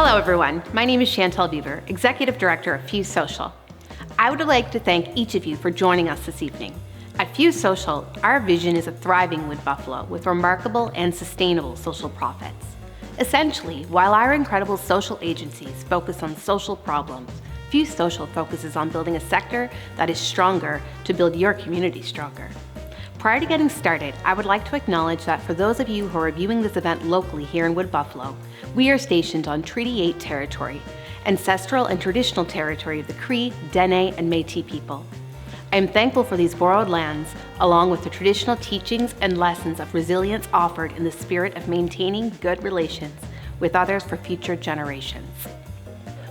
Hello everyone, my name is Chantal Beaver, Executive Director of Fuse Social. I would like to thank each of you for joining us this evening. At Fuse Social, our vision is a thriving Wood Buffalo with remarkable and sustainable social profits. Essentially, while our incredible social agencies focus on social problems, Fuse Social focuses on building a sector that is stronger to build your community stronger. Prior to getting started, I would like to acknowledge that for those of you who are viewing this event locally here in Wood Buffalo, we are stationed on Treaty 8 territory, ancestral and traditional territory of the Cree, Dene, and Métis people. I am thankful for these borrowed lands, along with the traditional teachings and lessons of resilience offered in the spirit of maintaining good relations with others for future generations.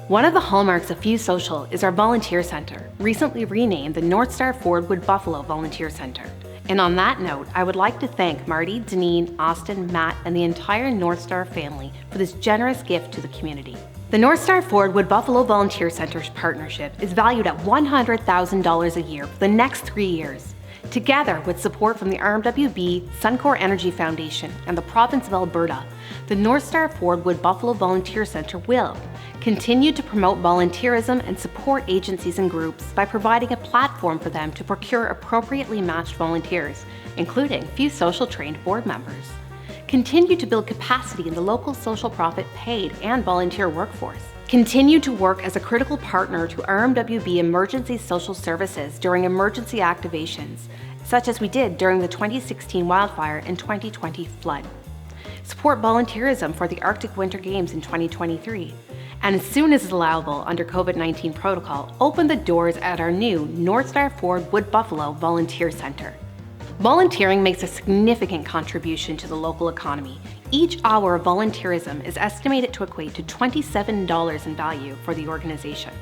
One of the hallmarks of Fuse Social is our Volunteer Center, recently renamed the North Star Ford Wood Buffalo Volunteer Center. And on that note, I would like to thank Marty, Deneen, Austin, Matt, and the entire North Star family for this generous gift to the community. The North Star Ford Wood Buffalo Volunteer Center's partnership is valued at $100,000 a year for the next 3 years. Together with support from the RMWB, Suncor Energy Foundation, and the province of Alberta, the North Star Ford Wood Buffalo Volunteer Center will continue to promote volunteerism and support agencies and groups by providing a platform for them to procure appropriately matched volunteers, including Fuse Social trained board members. Continue to build capacity in the local social profit paid and volunteer workforce. Continue to work as a critical partner to RMWB Emergency Social Services during emergency activations, such as we did during the 2016 wildfire and 2020 flood. Support volunteerism for the Arctic Winter Games in 2023. And as soon as is allowable under COVID-19 protocol, open the doors at our new North Star Ford Wood Buffalo Volunteer Center. Volunteering makes a significant contribution to the local economy. Each hour of volunteerism is estimated to equate to $27 in value for the organization,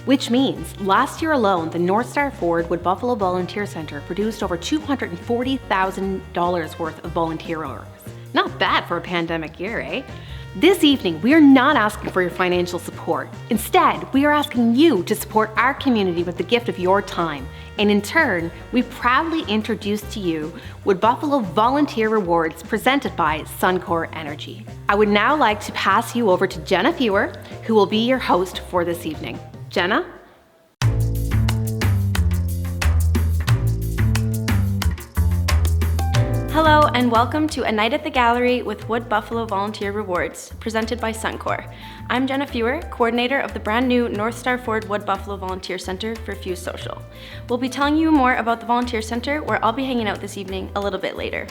which means last year alone, the North Star Ford Wood Buffalo Volunteer Center produced over $240,000 worth of volunteer hours. Not bad for a pandemic year, eh? This evening, we are not asking for your financial support. Instead, we are asking you to support our community with the gift of your time. And in turn, we proudly introduce to you Wood Buffalo Volunteer Rewards presented by Suncor Energy. I would now like to pass you over to Jenna Fewer, who will be your host for this evening. Jenna? Hello and welcome to A Night at the Gallery with Wood Buffalo Volunteer Rewards, presented by Suncor. I'm Jenna Fewer, coordinator of the brand new North Star Ford Wood Buffalo Volunteer Center for Fuse Social. We'll be telling you more about the Volunteer Center, where I'll be hanging out this evening a little bit later.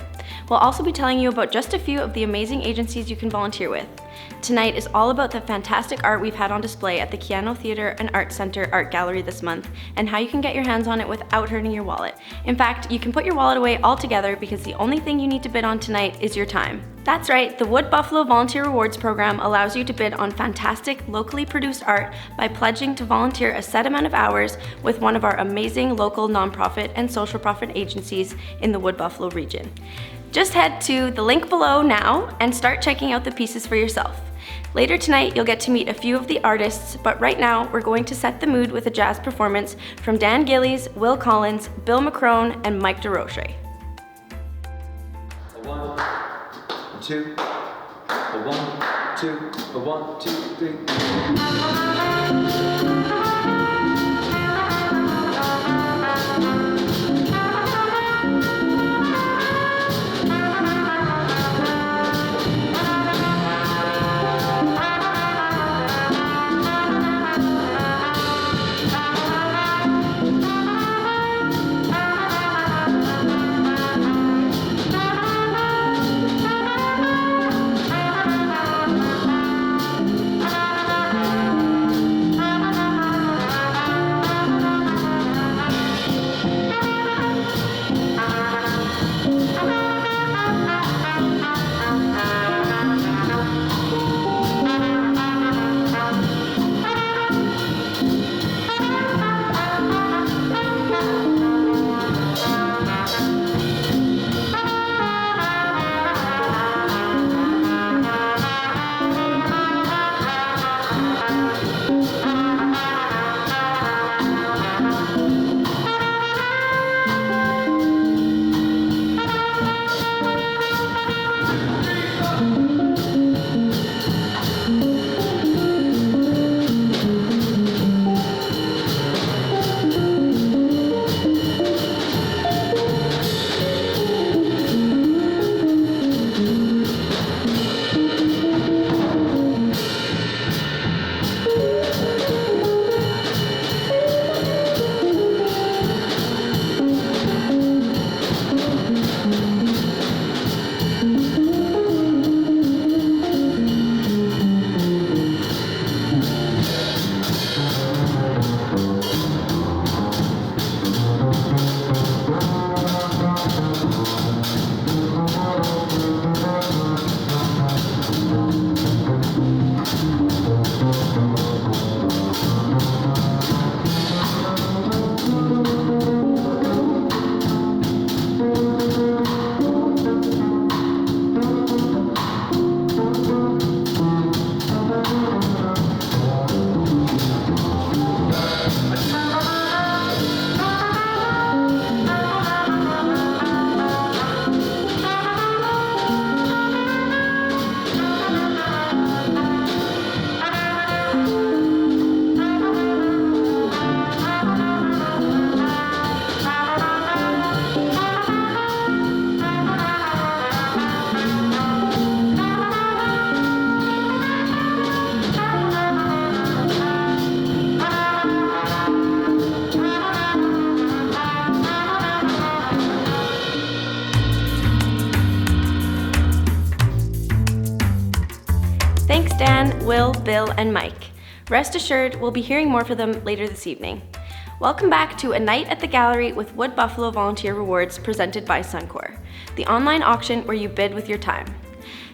We'll also be telling you about just a few of the amazing agencies you can volunteer with. Tonight is all about the fantastic art we've had on display at the Keanu Theatre and Art Center Art Gallery this month, and how you can get your hands on it without hurting your wallet. In fact, you can put your wallet away altogether because the only thing you need to bid on tonight is your time. That's right, the Wood Buffalo Volunteer Rewards program allows you to bid on fantastic, locally produced art by pledging to volunteer a set amount of hours with one of our amazing local nonprofit and social profit agencies in the Wood Buffalo region. Just head to the link below now and start checking out the pieces for yourself. Later tonight, you'll get to meet a few of the artists, but right now, we're going to set the mood with a jazz performance from Dan Gillies, Will Collins, Bill McCrone, and Mike DeRoche. 1, 2, 1, 2, 1, 2, 3. Will, Bill, and Mike. Rest assured, we'll be hearing more from them later this evening. Welcome back to A Night at the Gallery with Wood Buffalo Volunteer Rewards presented by Suncor, the online auction where you bid with your time.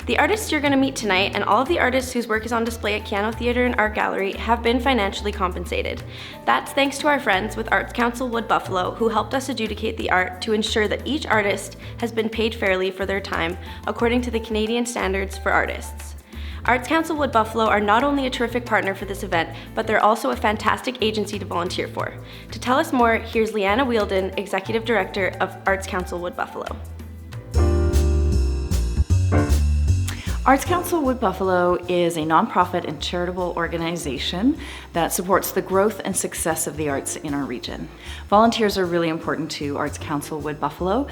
The artists you're going to meet tonight and all of the artists whose work is on display at Keano Theatre and Art Gallery have been financially compensated. That's thanks to our friends with Arts Council Wood Buffalo who helped us adjudicate the art to ensure that each artist has been paid fairly for their time according to the Canadian standards for artists. Arts Council Wood Buffalo are not only a terrific partner for this event, but they're also a fantastic agency to volunteer for. To tell us more, here's Leanna Wielden, Executive Director of Arts Council Wood Buffalo. Arts Council Wood Buffalo is a nonprofit and charitable organization that supports the growth and success of the arts in our region. Volunteers are really important to Arts Council Wood Buffalo,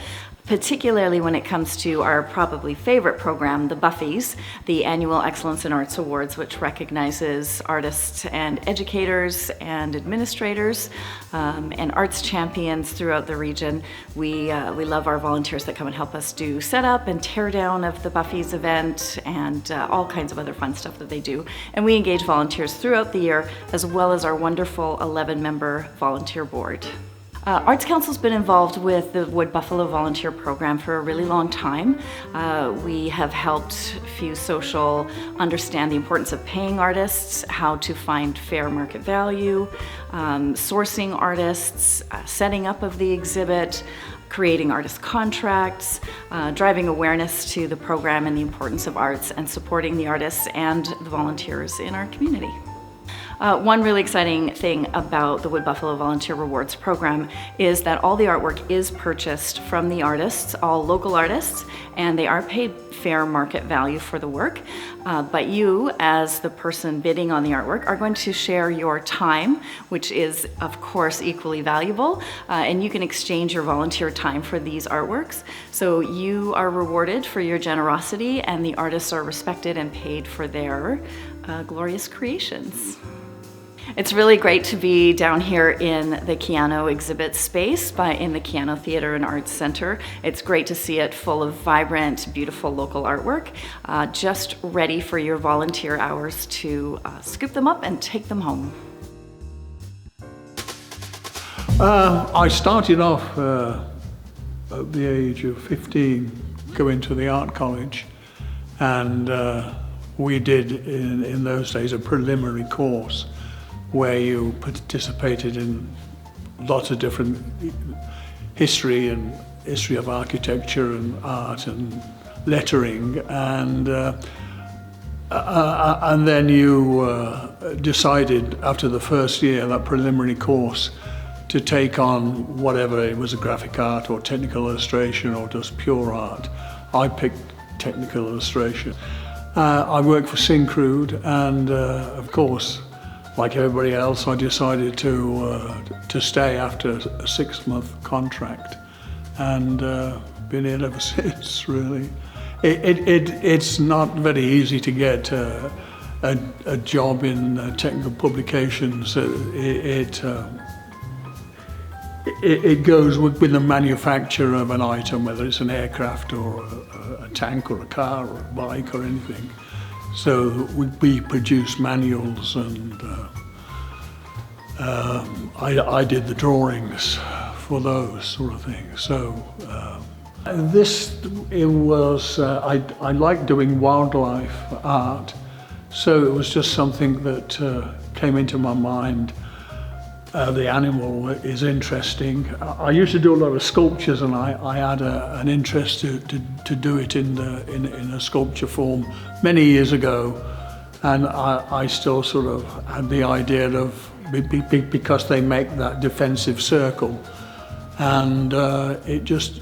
particularly when it comes to our probably favorite program, the Buffies, the Annual Excellence in Arts Awards, which recognizes artists and educators and administrators and arts champions throughout the region. We love our volunteers that come and help us do setup and tear down of the Buffies event and all kinds of other fun stuff that they do. And we engage volunteers throughout the year, as well as our wonderful 11-member volunteer board. Arts Council's been involved with the Wood Buffalo Volunteer Program for a really long time. We have helped Fuse Social understand the importance of paying artists, how to find fair market value, sourcing artists, setting up of the exhibit, creating artist contracts, driving awareness to the program and the importance of arts, and supporting the artists and the volunteers in our community. One really exciting thing about the Wood Buffalo Volunteer Rewards program is that all the artwork is purchased from the artists, all local artists, and they are paid fair market value for the work. But you, as the person bidding on the artwork, are going to share your time, which is, of course, equally valuable, and you can exchange your volunteer time for these artworks. So you are rewarded for your generosity, and the artists are respected and paid for their glorious creations. It's really great to be down here in the Keano exhibit space in the Keano Theatre and Arts Center. It's great to see it full of vibrant, beautiful local artwork, just ready for your volunteer hours to scoop them up and take them home. I started off at the age of 15 going to the art college, and we did in those days a preliminary course where you participated in lots of different history of architecture and art and lettering, and then you decided after the first year, that preliminary course, to take on whatever, it was a graphic art or technical illustration or just pure art. I picked technical illustration. I worked for Syncrude, and of course, like everybody else, I decided to stay after a 6-month contract, and been in ever since. Really, it's not very easy to get a job in technical publications. It goes with the manufacture of an item, whether it's an aircraft or a tank or a car or a bike or anything. So we produce manuals, and I did the drawings for those sort of things. So I like doing wildlife art, so it was just something that came into my mind. The animal is interesting. I used to do a lot of sculptures, and I had an interest to do it in a sculpture form many years ago, and I still sort of had the idea of, because they make that defensive circle, and it just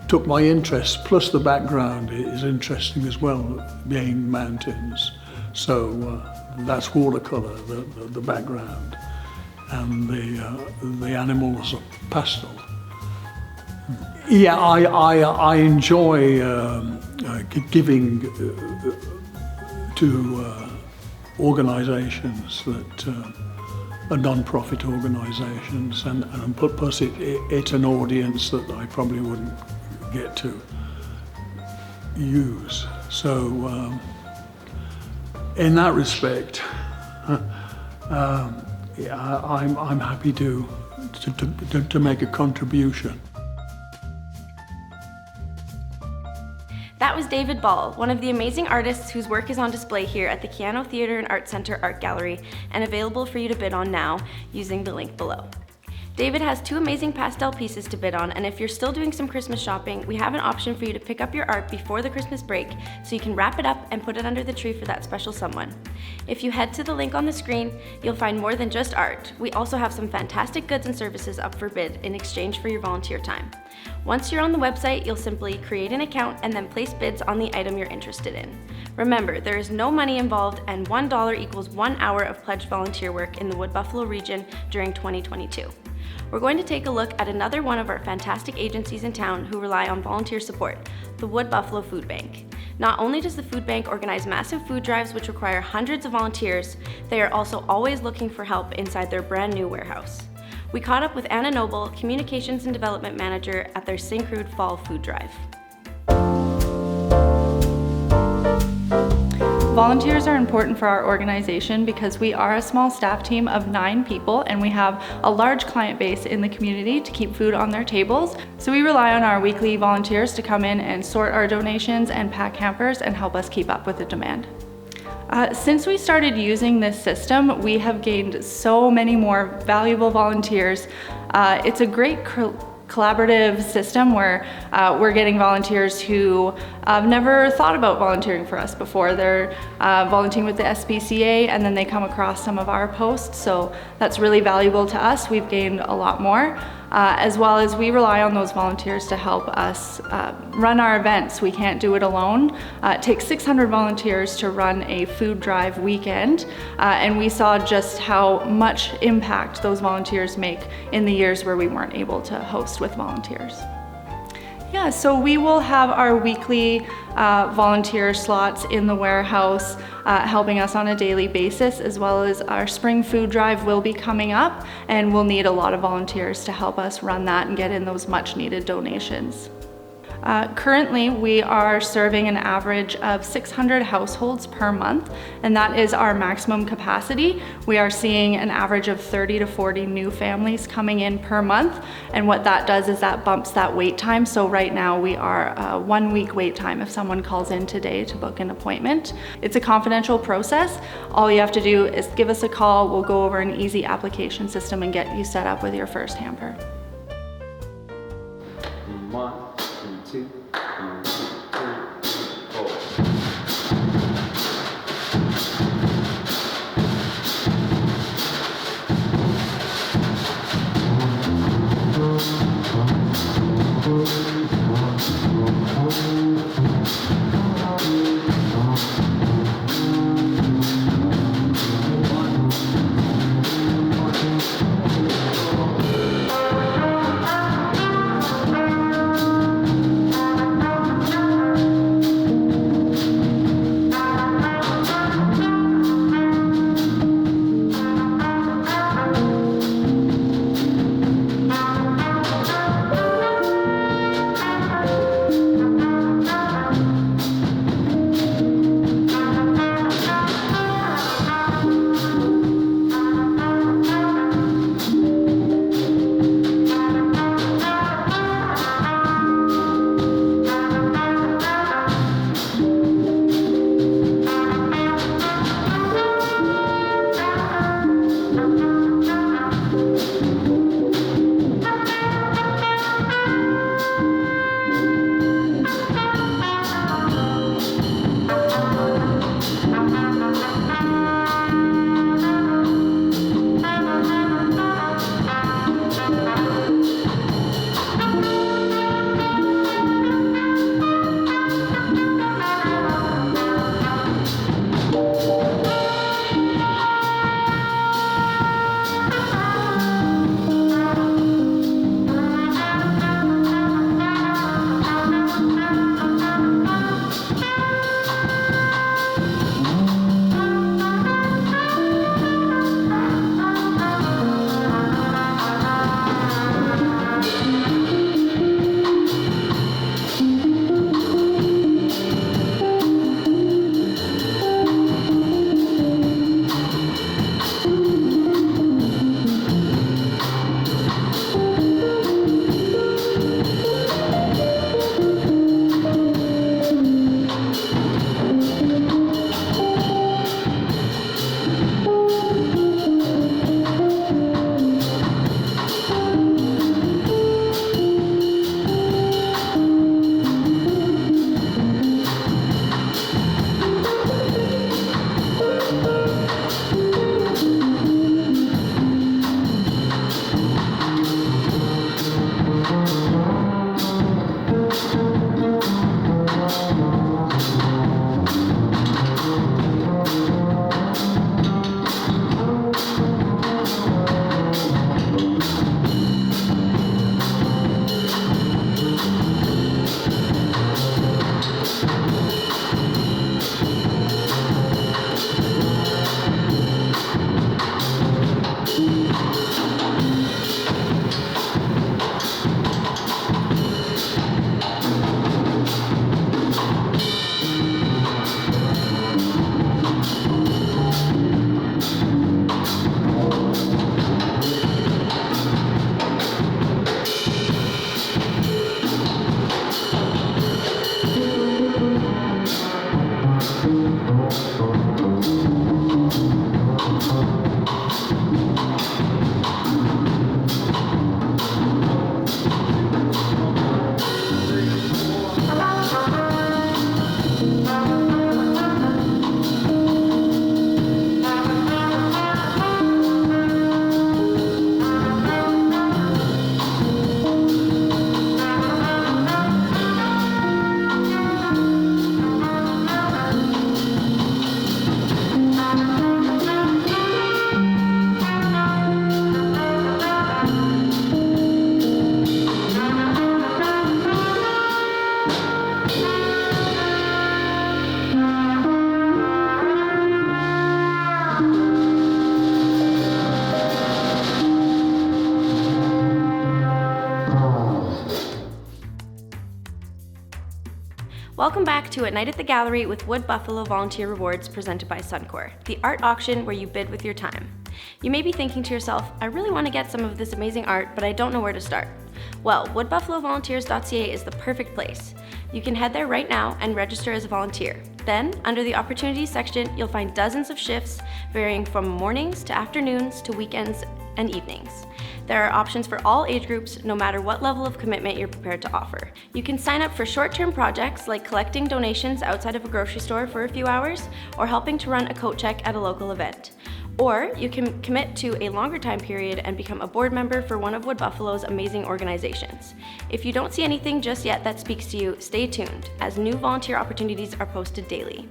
took my interest. Plus the background is interesting as well, being mountains. So that's watercolor, the background. And the animals are pastel. Yeah, I enjoy giving to organisations that are non-profit organisations, and plus it's an audience that I probably wouldn't get to use. So in that respect, I'm happy to make a contribution. That was David Ball, one of the amazing artists whose work is on display here at the Keano Theatre and Art Center Art Gallery and available for you to bid on now using the link below. David has 2 amazing pastel pieces to bid on, and if you're still doing some Christmas shopping, we have an option for you to pick up your art before the Christmas break so you can wrap it up and put it under the tree for that special someone. If you head to the link on the screen, you'll find more than just art. We also have some fantastic goods and services up for bid in exchange for your volunteer time. Once you're on the website, you'll simply create an account and then place bids on the item you're interested in. Remember, there is no money involved and $1 equals 1 hour of pledged volunteer work in the Wood Buffalo region during 2022. We're going to take a look at another one of our fantastic agencies in town who rely on volunteer support, the Wood Buffalo Food Bank. Not only does the food bank organize massive food drives which require hundreds of volunteers, they are also always looking for help inside their brand new warehouse. We caught up with Anna Noble, Communications and Development Manager at their Syncrude Fall Food Drive. Volunteers are important for our organization because we are a small staff team of 9 people and we have a large client base in the community to keep food on their tables. So we rely on our weekly volunteers to come in and sort our donations and pack hampers and help us keep up with the demand. Since we started using this system, we have gained so many more valuable volunteers. It's a great collaborative system where we're getting volunteers who have never thought about volunteering for us before. They're volunteering with the SPCA and then they come across some of our posts, so that's really valuable to us. We've gained a lot more, as well as we rely on those volunteers to help us run our events. We can't do it alone. It takes 600 volunteers to run a food drive weekend, and we saw just how much impact those volunteers make in the years where we weren't able to host with volunteers. Yeah, so we will have our weekly volunteer slots in the warehouse helping us on a daily basis, as well as our spring food drive will be coming up and we'll need a lot of volunteers to help us run that and get in those much needed donations. Currently, we are serving an average of 600 households per month, and that is our maximum capacity. We are seeing an average of 30 to 40 new families coming in per month, and what that does is that bumps that wait time. So right now we are 1 week wait time if someone calls in today to book an appointment. It's a confidential process. All you have to do is give us a call. We'll go over an easy application system and get you set up with your first hamper. 1, 2, 1, 2, 3, 4. Welcome back to A Night at the Gallery with Wood Buffalo Volunteer Rewards presented by Suncor, the art auction where you bid with your time. You may be thinking to yourself, I really want to get some of this amazing art, but I don't know where to start. Well, woodbuffalovolunteers.ca is the perfect place. You can head there right now and register as a volunteer. Then, under the Opportunities section, you'll find dozens of shifts varying from mornings to afternoons to weekends and evenings. There are options for all age groups, no matter what level of commitment you're prepared to offer. You can sign up for short-term projects like collecting donations outside of a grocery store for a few hours or helping to run a coat check at a local event. Or you can commit to a longer time period and become a board member for one of Wood Buffalo's amazing organizations. If you don't see anything just yet that speaks to you, stay tuned, as new volunteer opportunities are posted daily.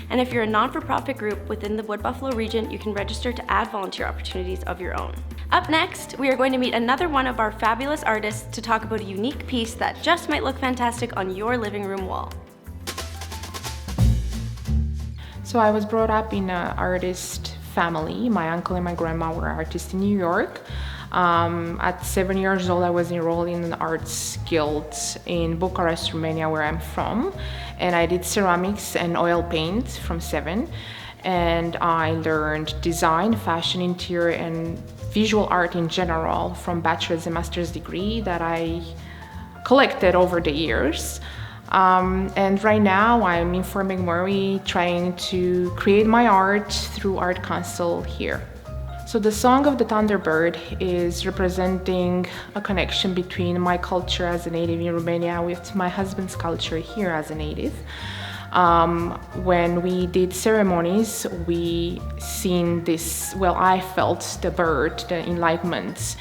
And if you're a non-for-profit group within the Wood Buffalo region, you can register to add volunteer opportunities of your own. Up next, we are going to meet another one of our fabulous artists to talk about a unique piece that just might look fantastic on your living room wall. So I was brought up in an artist family. My uncle and my grandma were artists in New York. At 7 years old, I was enrolled in an arts guild in Bucharest, Romania, where I'm from. And I did ceramics and oil paint from 7. And I learned design, fashion, interior, and visual art in general from bachelor's and master's degree that I collected over the years. And right now I'm in Fort McMurray trying to create my art through Art Council here. So the Song of the Thunderbird is representing a connection between my culture as a native in Romania with my husband's culture here as a native. When we did ceremonies, we seen this, well, I felt the bird, the enlightenment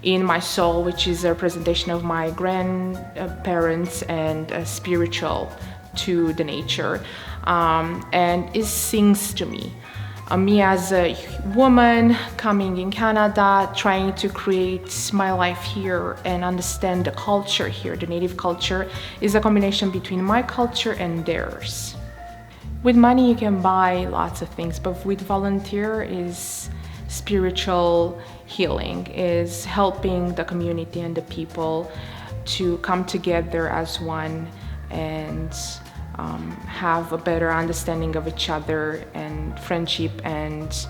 in my soul, which is a representation of my grandparents and spiritual to the nature, and it sings to me. Me as a woman coming in Canada, trying to create my life here and understand the culture here, the native culture, is a combination between my culture and theirs. With money you can buy lots of things, but with volunteer is spiritual healing, is helping the community and the people to come together as one and have a better understanding of each other and friendship and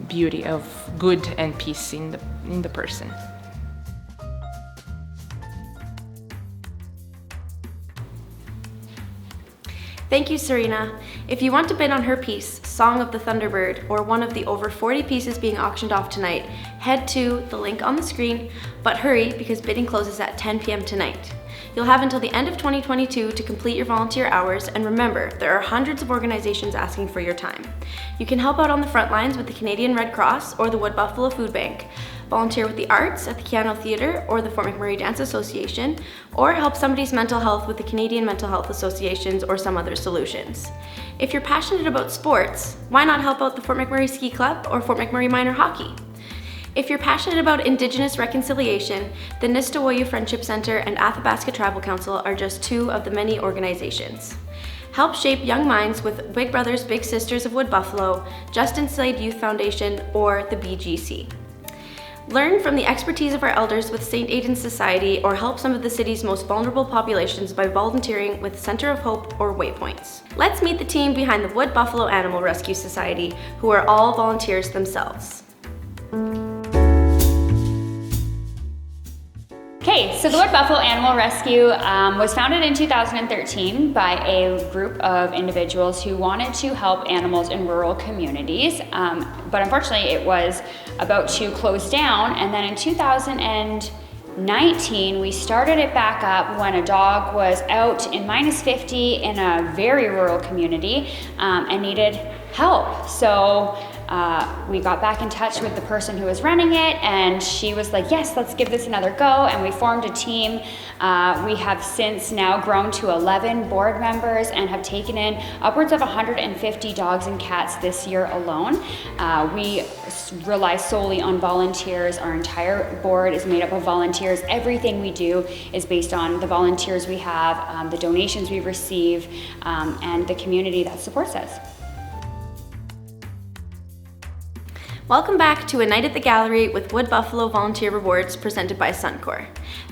beauty of good and peace in the person. Thank you, Serena. If you want to bid on her piece, Song of the Thunderbird, or one of the over 40 pieces being auctioned off tonight, head to the link on the screen, but hurry because bidding closes at 10 p.m. tonight. You'll have until the end of 2022 to complete your volunteer hours, and remember, there are hundreds of organizations asking for your time. You can help out on the front lines with the Canadian Red Cross or the Wood Buffalo Food Bank, volunteer with the arts at the Keanu Theatre or the Fort McMurray Dance Association, or help somebody's mental health with the Canadian Mental Health Associations or some other solutions. If you're passionate about sports, why not help out the Fort McMurray Ski Club or Fort McMurray Minor Hockey? If you're passionate about Indigenous reconciliation, the Nistawoyu Friendship Center and Athabasca Tribal Council are just two of the many organizations. Help shape young minds with Big Brothers Big Sisters of Wood Buffalo, Justin Slade Youth Foundation, or the BGC. Learn from the expertise of our elders with St. Aidan's Society, or help some of the city's most vulnerable populations by volunteering with Center of Hope or Waypoints. Let's meet the team behind the Wood Buffalo Animal Rescue Society, who are all volunteers themselves. Okay, so the Wood Buffalo Animal Rescue was founded in 2013 by a group of individuals who wanted to help animals in rural communities, but unfortunately it was about to close down, and then in 2019 we started it back up when a dog was out in -50 in a very rural community and needed help. So we got back in touch with the person who was running it, and she was like, yes, let's give this another go, and we formed a team. We have since now grown to 11 board members and have taken in upwards of 150 dogs and cats this year alone. We rely solely on volunteers. Our entire board is made up of volunteers. Everything we do is based on the volunteers we have, the donations we receive, and the community that supports us. Welcome back to A Night at the Gallery with Wood Buffalo Volunteer Rewards presented by Suncor.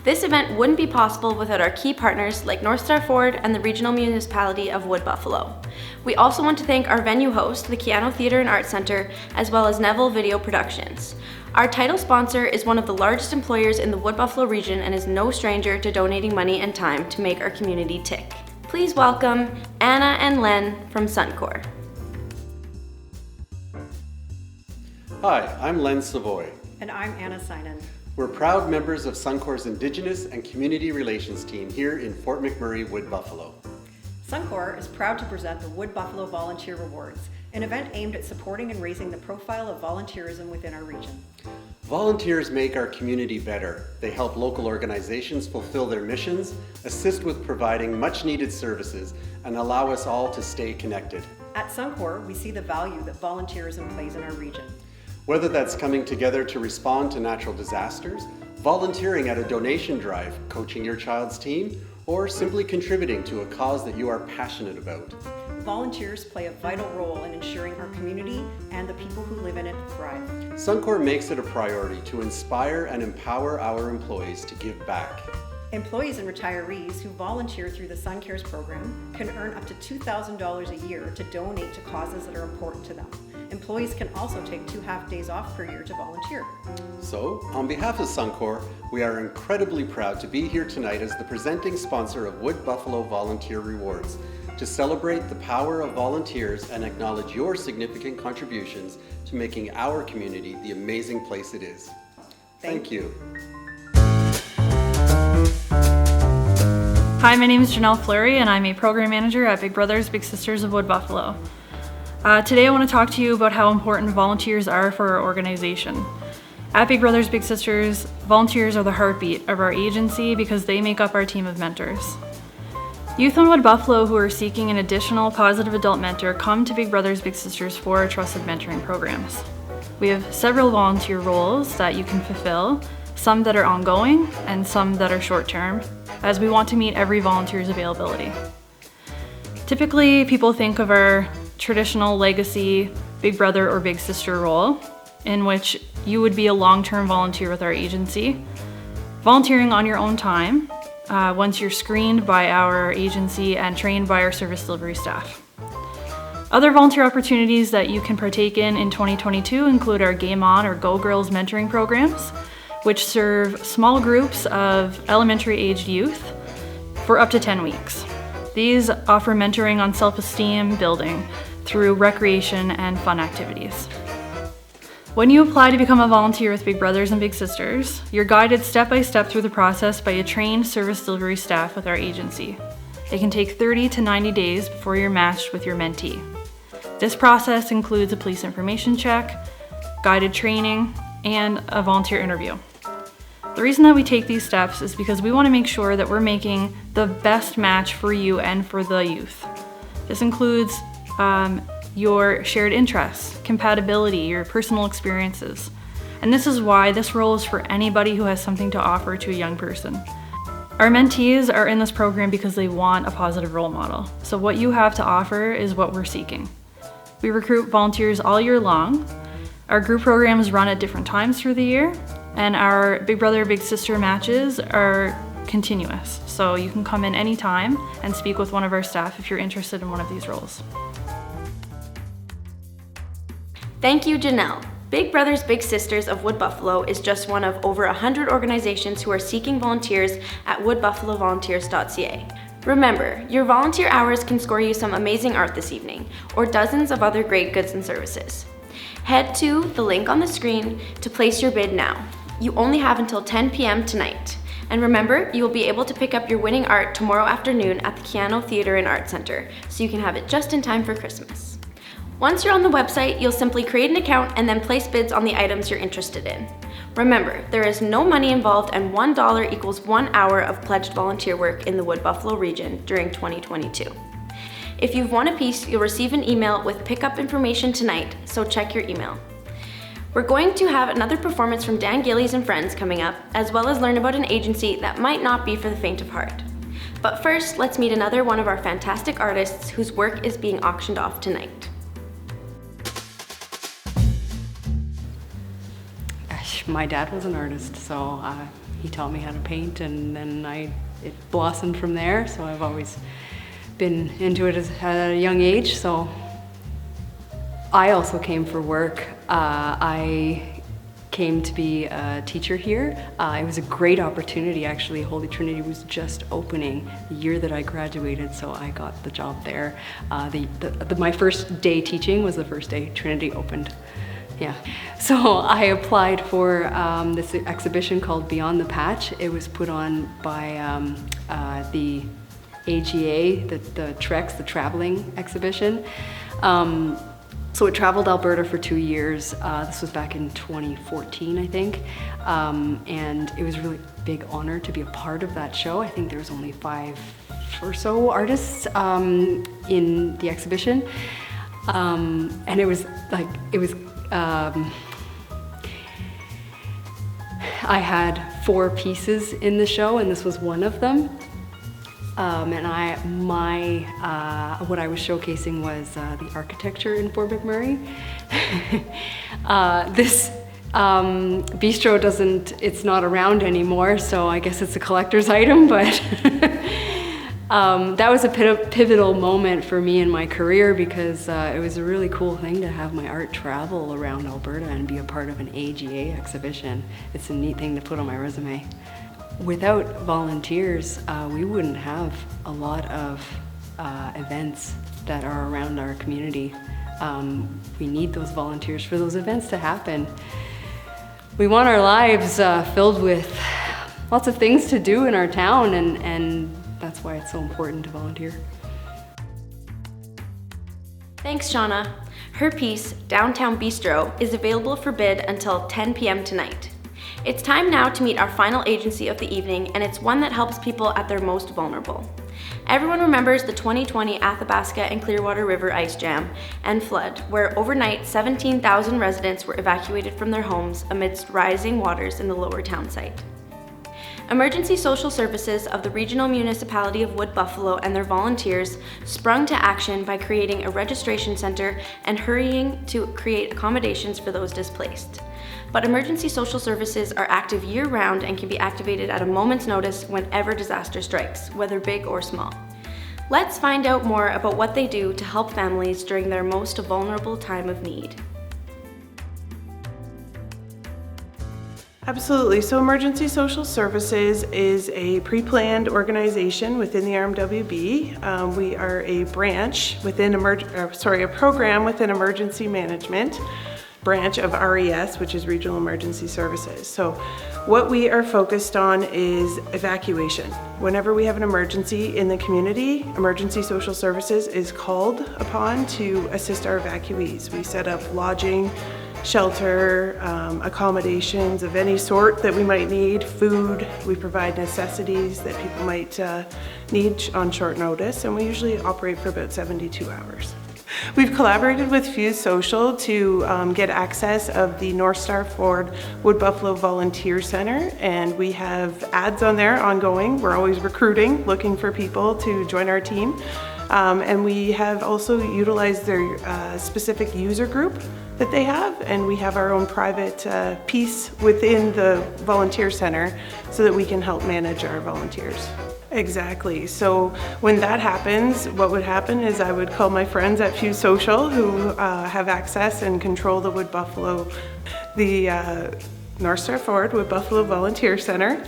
This event wouldn't be possible without our key partners like North Star Ford and the Regional Municipality of Wood Buffalo. We also want to thank our venue host, the Keano Theatre and Arts Centre, as well as Neville Video Productions. Our title sponsor is one of the largest employers in the Wood Buffalo region and is no stranger to donating money and time to make our community tick. Please welcome Anna and Len from Suncor. Hi, I'm Len Savoy. And I'm Anna Sinan. We're proud members of Suncor's Indigenous and Community Relations team here in Fort McMurray Wood Buffalo. Suncor is proud to present the Wood Buffalo Volunteer Rewards, an event aimed at supporting and raising the profile of volunteerism within our region. Volunteers make our community better. They help local organizations fulfill their missions, assist with providing much needed services, and allow us all to stay connected. At Suncor, we see the value that volunteerism plays in our region. Whether that's coming together to respond to natural disasters, volunteering at a donation drive, coaching your child's team, or simply contributing to a cause that you are passionate about. Volunteers play a vital role in ensuring our community and the people who live in it thrive. Suncor makes it a priority to inspire and empower our employees to give back. Employees and retirees who volunteer through the SunCares program can earn up to $2,000 a year to donate to causes that are important to them. Employees can also take 2 half-days off per year to volunteer. So, on behalf of Suncor, we are incredibly proud to be here tonight as the presenting sponsor of Wood Buffalo Volunteer Rewards to celebrate the power of volunteers and acknowledge your significant contributions to making our community the amazing place it is. Thank you. Hi, my name is Janelle Fleury and I'm a program manager at Big Brothers Big Sisters of Wood Buffalo. Today I want to talk to you about how important volunteers are for our organization. At Big Brothers Big Sisters, volunteers are the heartbeat of our agency because they make up our team of mentors. Youth on Wood Buffalo who are seeking an additional positive adult mentor come to Big Brothers Big Sisters for our trusted mentoring programs. We have several volunteer roles that you can fulfill, some that are ongoing and some that are short-term, as we want to meet every volunteer's availability. Typically, people think of our traditional legacy big brother or big sister role, in which you would be a long-term volunteer with our agency, volunteering on your own time once you're screened by our agency and trained by our service delivery staff. Other volunteer opportunities that you can partake in 2022 include our Game On or Go Girls mentoring programs, which serve small groups of elementary-aged youth for up to 10 weeks. These offer mentoring on self-esteem building through recreation and fun activities. When you apply to become a volunteer with Big Brothers and Big Sisters, you're guided step by step through the process by a trained service delivery staff with our agency. It can take 30 to 90 days before you're matched with your mentee. This process includes a police information check, guided training, and a volunteer interview. The reason that we take these steps is because we want to make sure that we're making the best match for you and for the youth. This includes your shared interests, compatibility, your personal experiences. And this is why this role is for anybody who has something to offer to a young person. Our mentees are in this program because they want a positive role model. So what you have to offer is what we're seeking. We recruit volunteers all year long. Our group programs run at different times through the year, and our Big Brother Big Sister matches are continuous. So you can come in anytime and speak with one of our staff if you're interested in one of these roles. Thank you, Janelle. Big Brothers Big Sisters of Wood Buffalo is just one of over 100 organizations who are seeking volunteers at woodbuffalovolunteers.ca. Remember, your volunteer hours can score you some amazing art this evening, or dozens of other great goods and services. Head to the link on the screen to place your bid now. You only have until 10 p.m. tonight. And remember, you will be able to pick up your winning art tomorrow afternoon at the Keano Theatre and Arts Centre, so you can have it just in time for Christmas. Once you're on the website, you'll simply create an account and then place bids on the items you're interested in. Remember, there is no money involved and $1 equals 1 hour of pledged volunteer work in the Wood Buffalo region during 2022. If you've won a piece, you'll receive an email with pickup information tonight, so check your email. We're going to have another performance from Dan Gillies and Friends coming up, as well as learn about an agency that might not be for the faint of heart. But first, let's meet another one of our fantastic artists whose work is being auctioned off tonight. My dad was an artist, so he taught me how to paint, and then it blossomed from there. So I've always been into it at a young age. So I also came for work. I came to be a teacher here. It was a great opportunity, actually. Holy Trinity was just opening the year that I graduated, so I got the job there. My first day teaching was the first day Trinity opened. Yeah. So I applied for this exhibition called Beyond the Patch. It was put on by the AGA, the TREX, the traveling exhibition. So it traveled Alberta for 2 years. This was back in 2014, I think. And it was a really big honor to be a part of that show. I think there was only 5 or so artists in the exhibition. And it was I had 4 pieces in the show, and this was one of them. And what I was showcasing was the architecture in Fort McMurray. This bistro it's not around anymore, so I guess it's a collector's item, but that was a pivotal moment for me in my career, because it was a really cool thing to have my art travel around Alberta and be a part of an AGA exhibition. It's a neat thing to put on my resume. Without volunteers, we wouldn't have a lot of events that are around our community. We need those volunteers for those events to happen. We want our lives filled with lots of things to do in our town, and that's why it's so important to volunteer. Thanks, Shauna. Her piece, Downtown Bistro, is available for bid until 10 p.m. tonight. It's time now to meet our final agency of the evening, and it's one that helps people at their most vulnerable. Everyone remembers the 2020 Athabasca and Clearwater River ice jam and flood, where overnight 17,000 residents were evacuated from their homes amidst rising waters in the lower town site. Emergency Social Services of the Regional Municipality of Wood Buffalo and their volunteers sprung to action by creating a registration center and hurrying to create accommodations for those displaced. But Emergency Social Services are active year-round and can be activated at a moment's notice whenever disaster strikes, whether big or small. Let's find out more about what they do to help families during their most vulnerable time of need. Absolutely. So Emergency Social Services is a pre-planned organization within the RMWB. We are a branch within a program within Emergency Management branch of RES, which is Regional Emergency Services. So what we are focused on is evacuation. Whenever we have an emergency in the community, Emergency Social Services is called upon to assist our evacuees. We set up lodging, shelter, accommodations of any sort that we might need, food. We provide necessities that people might need on short notice, and we usually operate for about 72 hours. We've collaborated with Fuse Social to get access of the North Star Ford Wood Buffalo Volunteer Center, and we have ads on there ongoing. We're always recruiting, looking for people to join our team. And we have also utilized their specific user group that they have, and we have our own private piece within the volunteer center so that we can help manage our volunteers. Exactly. So when that happens, what would happen is I would call my friends at Fuse Social who have access and control the Wood Buffalo, the North Star Ford Wood Buffalo Volunteer Center,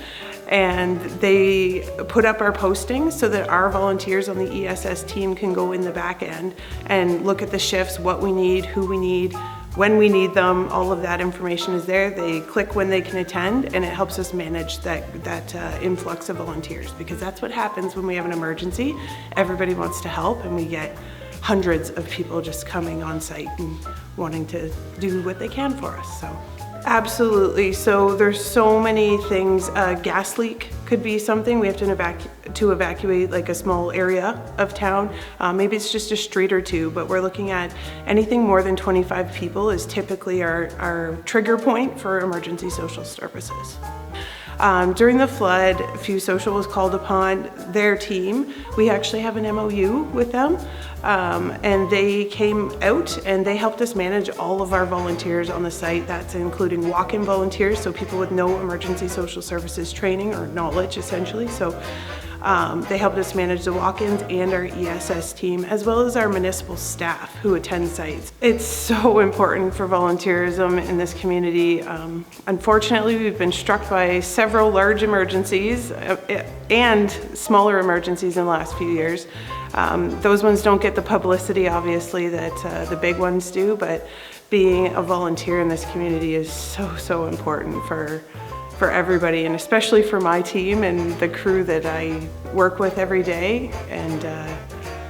and they put up our postings so that our volunteers on the ESS team can go in the back end and look at the shifts, what we need, who we need, when we need them. All of that information is there. They click when they can attend, and it helps us manage that influx of volunteers, because that's what happens when we have an emergency. Everybody wants to help, and we get hundreds of people just coming on site and wanting to do what they can for us. So. Absolutely. So there's so many things. Gas leak could be something. We have to evacuate like a small area of town. Maybe it's just a street or two, but we're looking at anything more than 25 people is typically our trigger point for Emergency Social Services. During the flood, Few Social was called upon their team. We actually have an MOU with them, and they came out and they helped us manage all of our volunteers on the site. That's including walk-in volunteers, so people with no emergency social services training or knowledge, essentially. So they helped us manage the walk-ins and our ESS team, as well as our municipal staff who attend sites. It's so important for volunteerism in this community. Unfortunately, we've been struck by several large emergencies and smaller emergencies in the last few years. Those ones don't get the publicity, obviously, that the big ones do, but being a volunteer in this community is so important for everybody, and especially for my team and the crew that I work with every day. And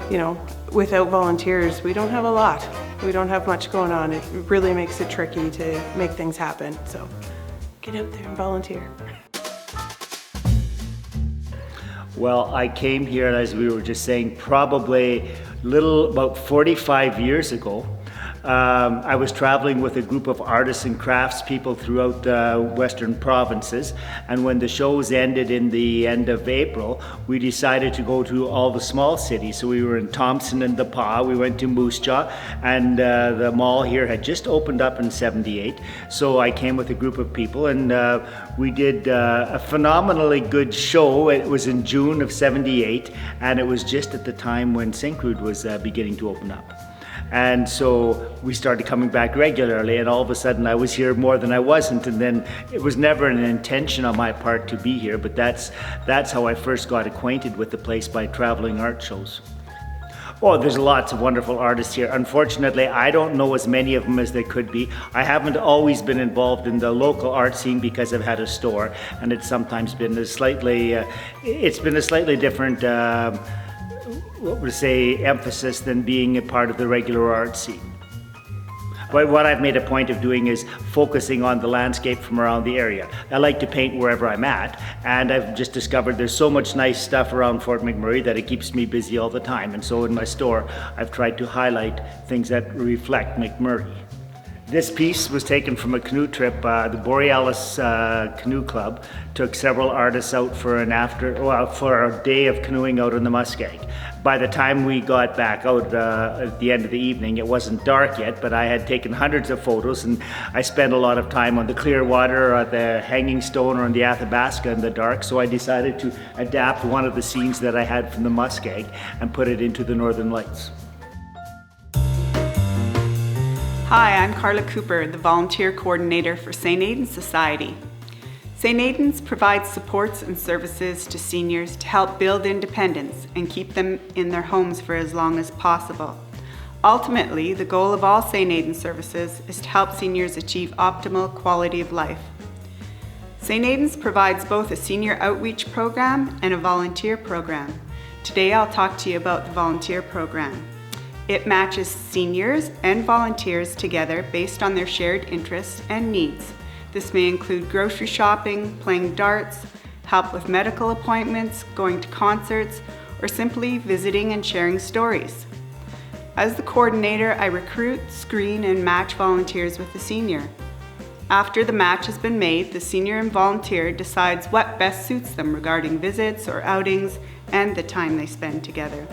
you know, without volunteers, we don't have a lot. We don't have much going on. It really makes it tricky to make things happen. So get out there and volunteer. Well, I came here, as we were just saying, probably about 45 years ago. I was traveling with a group of artists and craftspeople throughout the western provinces, and when the shows ended in the end of April, we decided to go to all the small cities. So we were in Thompson and The Pas, we went to Moose Jaw, and the mall here had just opened up in '78. So I came with a group of people, and we did a phenomenally good show. It was in June of '78, and it was just at the time when Syncrude was beginning to open up. And so we started coming back regularly, and all of a sudden I was here more than I wasn't. And then it was never an intention on my part to be here, but that's how I first got acquainted with the place, by traveling art shows. Oh, there's lots of wonderful artists here. Unfortunately, I don't know as many of them as there could be. I haven't always been involved in the local art scene because I've had a store, and it's sometimes been a slightly different emphasis than being a part of the regular art scene. But what I've made a point of doing is focusing on the landscape from around the area. I like to paint wherever I'm at, and I've just discovered there's so much nice stuff around Fort McMurray that it keeps me busy all the time. And so in my store, I've tried to highlight things that reflect McMurray. This piece was taken from a canoe trip. The Borealis Canoe Club took several artists out for a day of canoeing out on the Muskeg. By the time we got back out at the end of the evening, it wasn't dark yet, but I had taken hundreds of photos, and I spent a lot of time on the Clearwater, or at the Hanging Stone, or on the Athabasca in the dark, so I decided to adapt one of the scenes that I had from the Muskeg and put it into the Northern Lights. Hi, I'm Carla Cooper, the Volunteer Coordinator for St. Aidan's Society. St. Aidan's provides supports and services to seniors to help build independence and keep them in their homes for as long as possible. Ultimately, the goal of all St. Aidan's services is to help seniors achieve optimal quality of life. St. Aidan's provides both a senior outreach program and a volunteer program. Today I'll talk to you about the volunteer program. It matches seniors and volunteers together based on their shared interests and needs. This may include grocery shopping, playing darts, help with medical appointments, going to concerts, or simply visiting and sharing stories. As the coordinator, I recruit, screen, and match volunteers with the senior. After the match has been made, the senior and volunteer decides what best suits them regarding visits or outings and the time they spend together.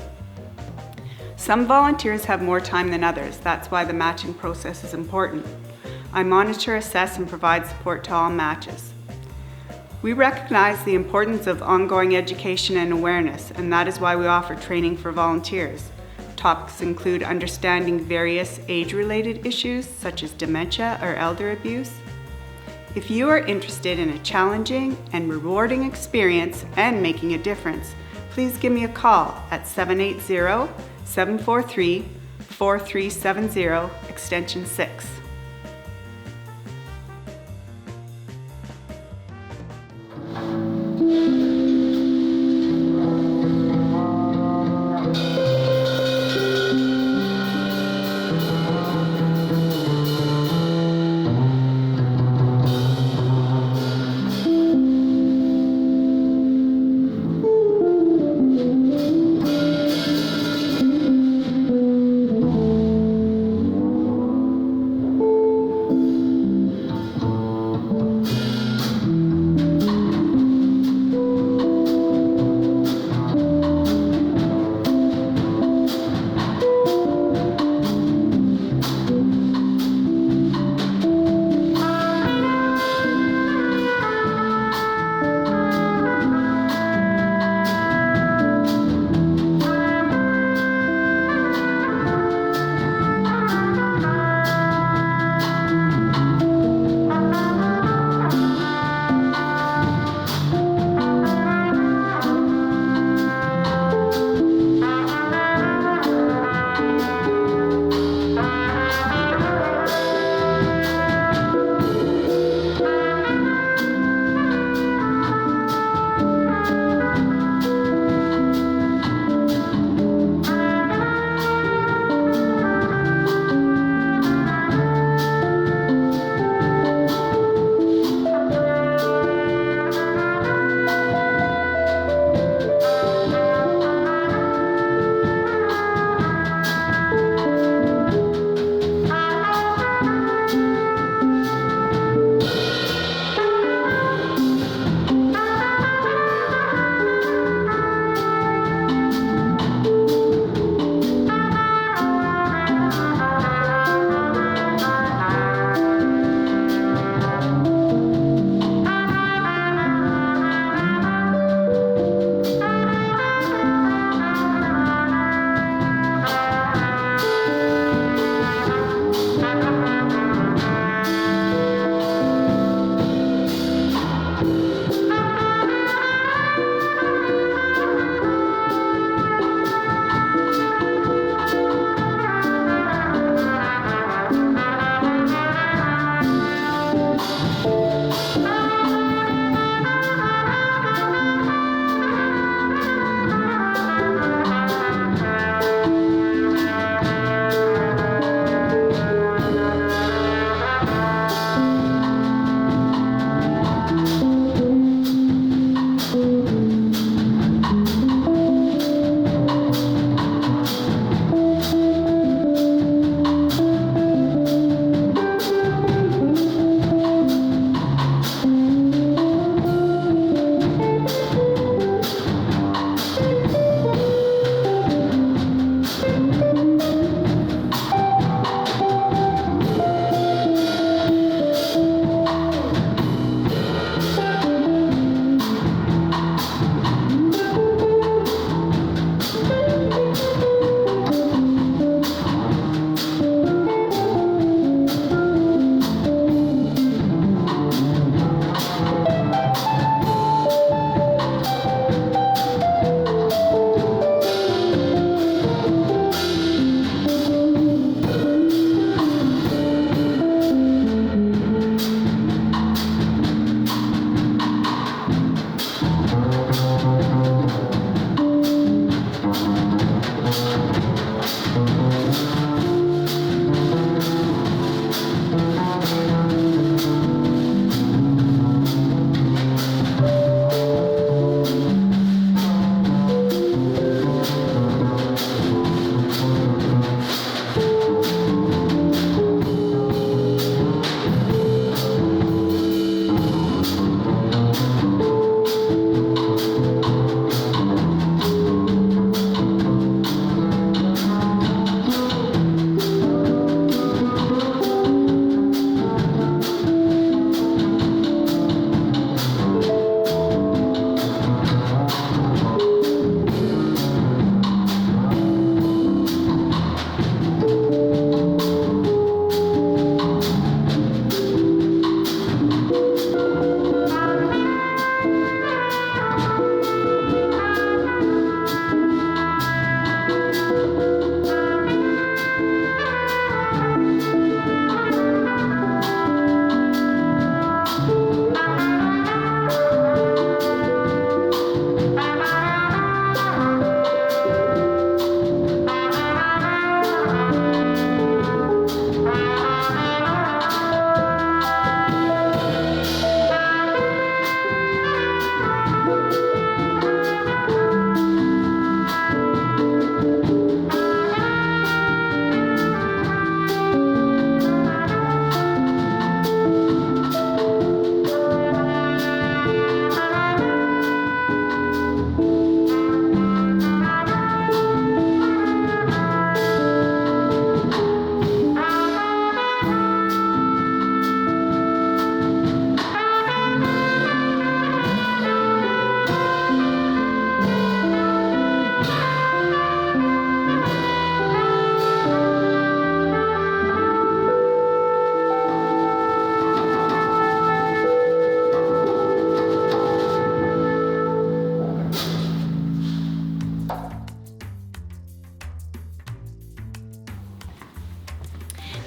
Some volunteers have more time than others. That's why the matching process is important. I monitor, assess, and provide support to all matches. We recognize the importance of ongoing education and awareness, and that is why we offer training for volunteers. Topics include understanding various age-related issues such as dementia or elder abuse. If you are interested in a challenging and rewarding experience and making a difference, please give me a call at 780-743-4370, extension 6.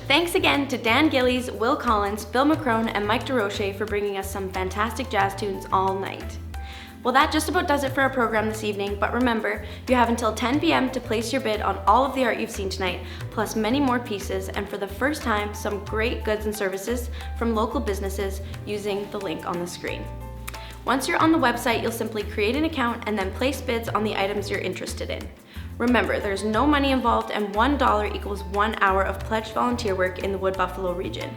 Thanks again to Dan Gillies, Will Collins, Bill McCrone, and Mike DeRoche for bringing us some fantastic jazz tunes all night. Well, that just about does it for our program this evening, but remember, you have until 10 p.m. to place your bid on all of the art you've seen tonight, plus many more pieces, and for the first time, some great goods and services from local businesses using the link on the screen. Once you're on the website, you'll simply create an account and then place bids on the items you're interested in. Remember, there's no money involved and $1 equals 1 hour of pledged volunteer work in the Wood Buffalo region.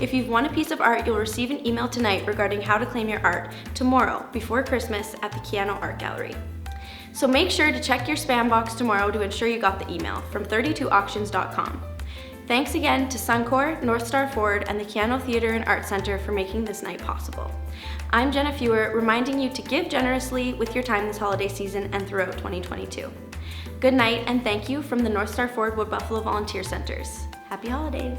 If you've won a piece of art, you'll receive an email tonight regarding how to claim your art tomorrow before Christmas at the Keano Art Gallery. So make sure to check your spam box tomorrow to ensure you got the email from 32auctions.com. Thanks again to Suncor, North Star Ford, and the Keano Theatre and Art Center for making this night possible. I'm Jenna Fewer, reminding you to give generously with your time this holiday season and throughout 2022. Good night and thank you from the North Star Ford Wood Buffalo Volunteer Centers. Happy holidays.